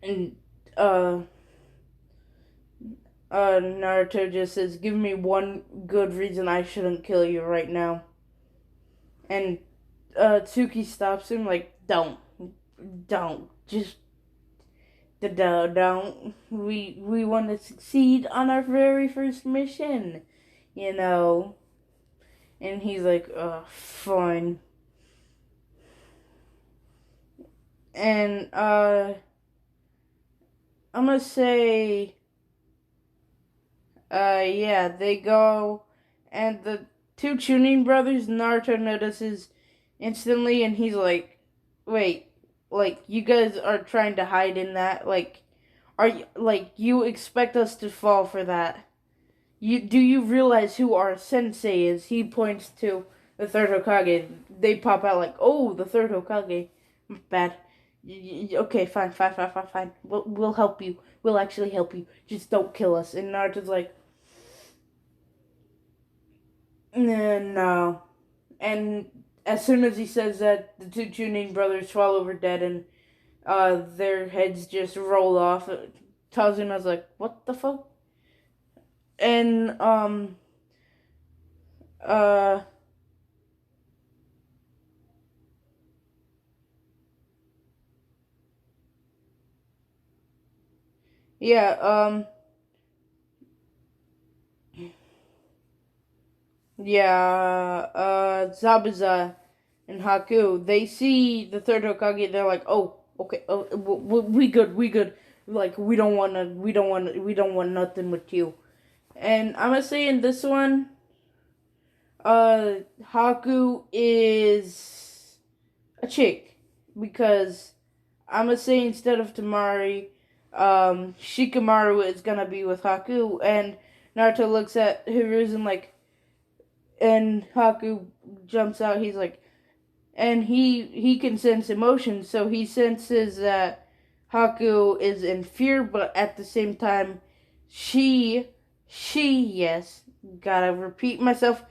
And Naruto just says, give me one good reason I shouldn't kill you right now. And Tsuki stops him like, don't, just don't. We want to succeed on our very first mission, you know. And he's like, fine. And I'm gonna say, yeah, they go, and the two Chunin brothers, Naruto notices instantly, and he's like, wait, like, you guys are trying to hide in that? Like, are you, like, you expect us to fall for that? Do you realize who our sensei is? He points to the third Hokage. They pop out like, oh, the third Hokage. Bad. Okay, fine. We'll help you. We'll actually help you. Just don't kill us. And Naruto's like, no. And as soon as he says that, the two Chunin brothers fall over dead, and their heads just roll off. Tazuna's like, what the fuck? And uh yeah, Zabuza and Haku, they see the third Hokage, they're like, oh, okay, we good. Like, we don't want nothing with you. And I'm gonna say in this one, Haku is a chick, because I'm gonna say instead of Tamari, Shikamaru is gonna be with Haku, and Naruto looks at Hiruzen like, and Haku jumps out. He's like, and he can sense emotions, so he senses that Haku is in fear, but at the same time, she, yes, gotta repeat myself,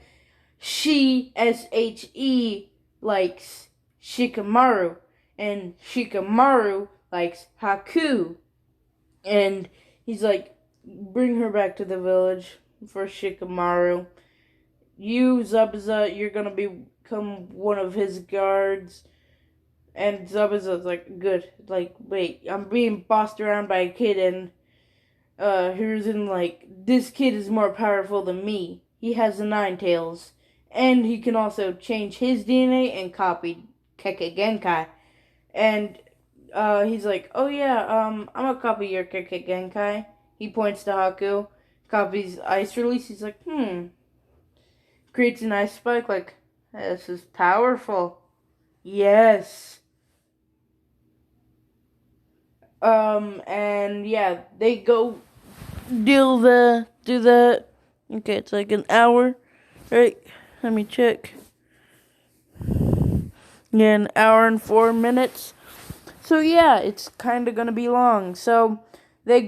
she, SHE, likes Shikamaru, and Shikamaru likes Haku. And he's like, bring her back to the village for Shikamaru. You, Zabuza, you're gonna become one of his guards. And Zabuza's like, good. Like, wait, I'm being bossed around by a kid, and Hiruzen like, this kid is more powerful than me. He has the Nine Tails. And he can also change his DNA and copy Kekkei Genkai. And he's like, oh yeah, I'm gonna copy your Kekkei Genkai. He points to Haku, copies Ice Release. He's like, creates an ice spike. Like, this is powerful. Yes. And yeah, they go do that. Okay, it's like an hour, right? Let me check. Yeah, an hour and 4 minutes. So So yeah, it's kind of gonna be long. So they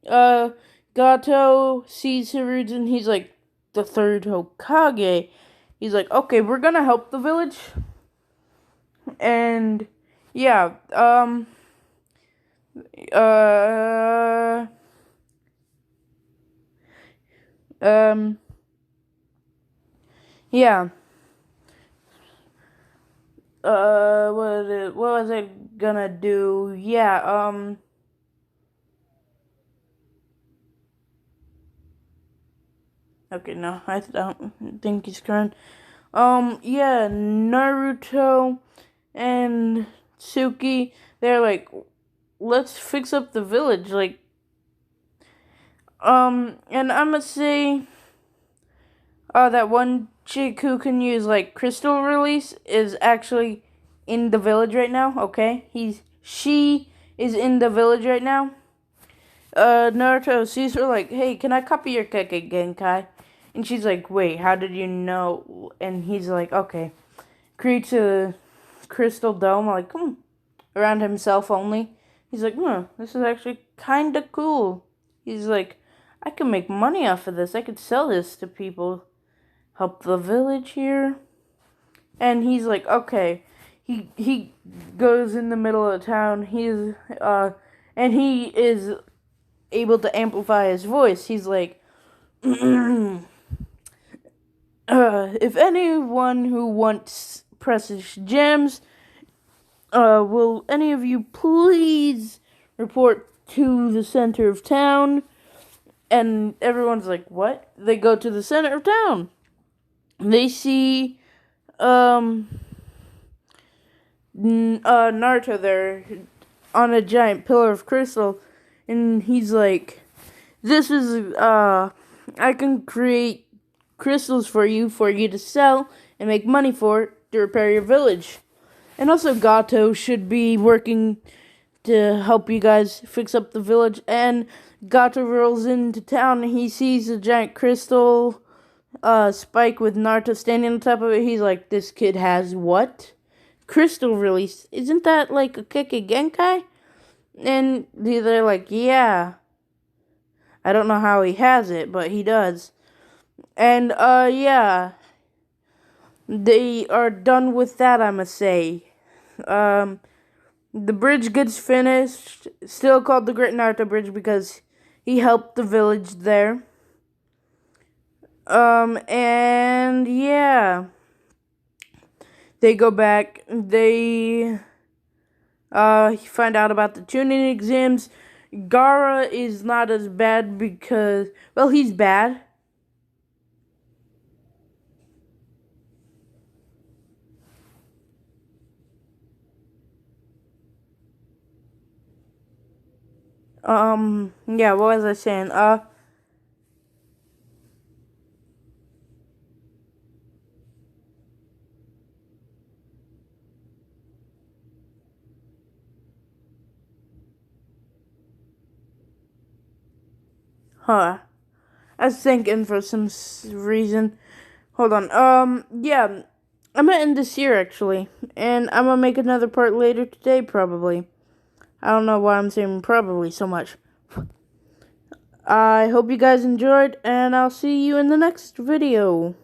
uh, Gato sees Hiruzen. He's like the third Hokage. He's like, okay, we're gonna help the village, and yeah, uh, um, yeah. What was I gonna do? Yeah, okay, no, I don't think he's current. Yeah, Naruto and Suki, they're like, let's fix up the village, like, and I'ma say, that one chick who can use, like, crystal release is actually in the village right now, okay? She is in the village right now. Naruto sees her like, hey, can I copy your Keke Genkai? And she's like, wait, how did you know? And he's like, okay. Creates a crystal dome, like, around himself only. He's like, this is actually kind of cool. He's like, I can make money off of this. I could sell this to people. Help the village here. And he's like, okay. He goes in the middle of town. And he is able to amplify his voice. He's like, if anyone who wants precious gems, will any of you please report to the center of town? And everyone's like, what? They go to the center of town. They see, Naruto there on a giant pillar of crystal. And he's like, this is, I can create crystals for you to sell and make money for to repair your village. And also Gato should be working to help you guys fix up the village. And Gato rolls into town and he sees a giant crystal spike with Naruto standing on top of it. He's like, this kid has what? Crystal release. Isn't that like a Keke Genkai? And they're like, yeah. I don't know how he has it, but he does. And, yeah. They are done with that, I must say. The bridge gets finished. Still called the Great Naruto Bridge because he helped the village there. And, yeah. They go back. They, find out about the tuning exams. Gara is not as bad because, well, he's bad. Yeah, what was I saying? I was thinking for some reason. Hold on. Yeah, I'm gonna end this here actually, and I'm gonna make another part later today, probably. I don't know why I'm saying probably so much. I hope you guys enjoyed, and I'll see you in the next video.